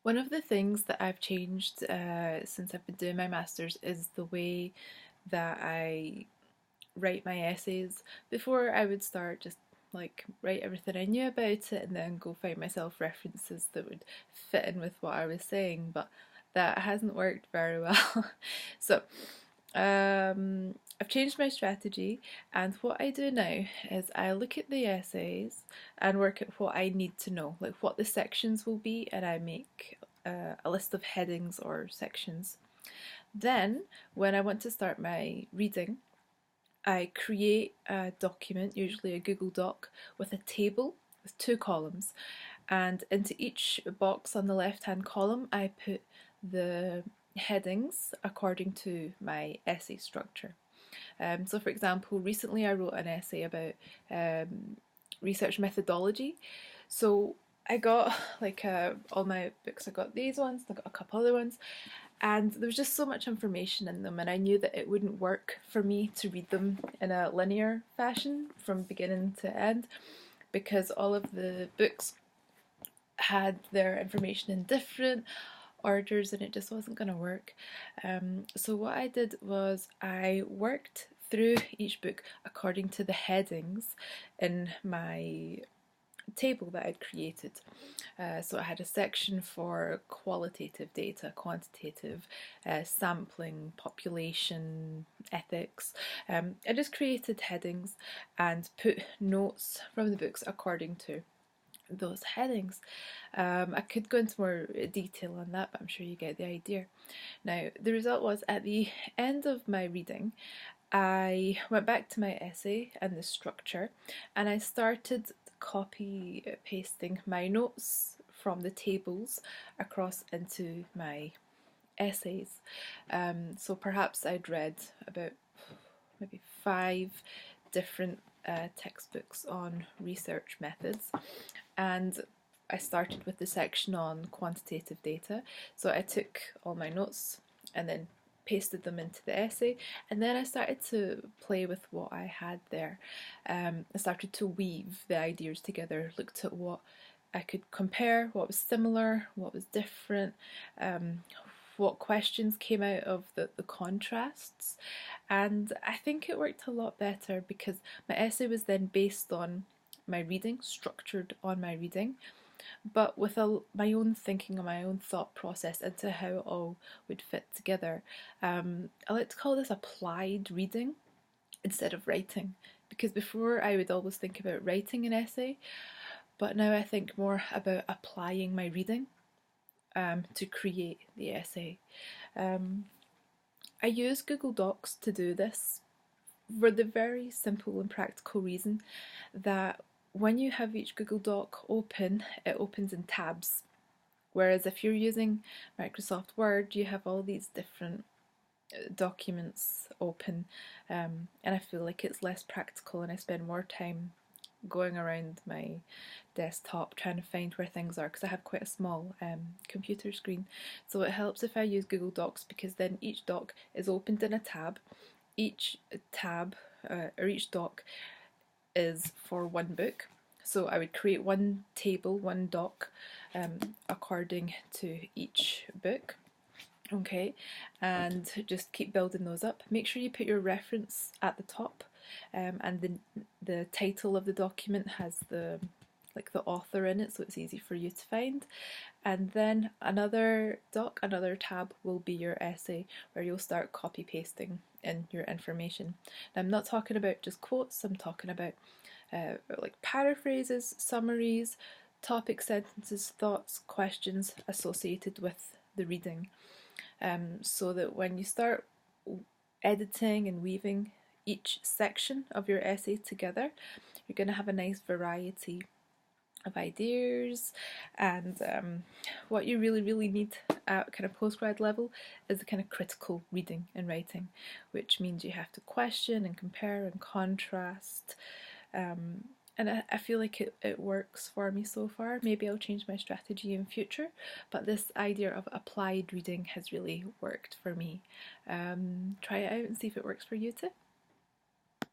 One of the things that I've changed since I've been doing my master's is the way that I write my essays. Before, I would start just like write everything I knew about it and then go find myself references that would fit in with what I was saying, but that hasn't worked very well. So I've changed my strategy, and what I do now is I look at the essays and work at what I need to know, like what the sections will be, and I make a list of headings or sections. Then, when I want to start my reading, I create a document, usually a Google Doc, with a table with two columns, and into each box on the left hand column, I put the headings according to my essay structure. So, for example, recently I wrote an essay about research methodology. So, I got like all my books, I got these ones, I got a couple other ones, and there was just so much information in them, and I knew that it wouldn't work for me to read them in a linear fashion from beginning to end because all of the books had their information in different orders and it just wasn't going to work. So, what I did was I worked through each book according to the headings in my table that I'd created. So I had a section for qualitative data, quantitative, sampling, population, ethics. I just created headings and put notes from the books according to those headings. I could go into more detail on that, but I'm sure you get the idea. Now, the result was at the end of my reading, I went back to my essay and the structure, and I started copy pasting my notes from the tables across into my essays. So perhaps I'd read about maybe 5 different textbooks on research methods, and I started with the section on quantitative data. So I took all my notes and then pasted them into the essay, and then I started to play with what I had there. I started to weave the ideas together, looked at what I could compare, what was similar, what was different, what questions came out of the contrasts, and I think it worked a lot better because my essay was then based on my reading, structured on my reading, but with my own thinking and my own thought process into how it all would fit together. I like to call this applied reading instead of writing, because before I would always think about writing an essay, but now I think more about applying my reading to create the essay. Um, I use Google Docs to do this for the very simple and practical reason that when you have each Google Doc open, it opens in tabs. Whereas if you're using Microsoft Word, you have all these different documents open, and I feel like it's less practical and I spend more time going around my desktop trying to find where things are because I have quite a small computer screen. So it helps if I use Google Docs because then each doc is opened in a tab. Each tab or each doc is for one book. So I would create one table, one doc, according to each book. Okay, and just keep building those up. Make sure you put your reference at the top, and the title of the document has the author in it, so it's easy for you to find. And then another doc, another tab will be your essay, where you'll start copy pasting in your information. Now, I'm not talking about just quotes. I'm talking about like paraphrases, summaries, topic sentences, thoughts, questions associated with the reading, so that when you start editing and weaving each section of your essay together, you're going to have a nice variety of ideas. And what you really need at kind of postgrad level is a kind of critical reading and writing, which means you have to question and compare and contrast. And I feel like it works for me so far. Maybe I'll change my strategy in future, but this idea of applied reading has really worked for me. Try it out and see if it works for you too.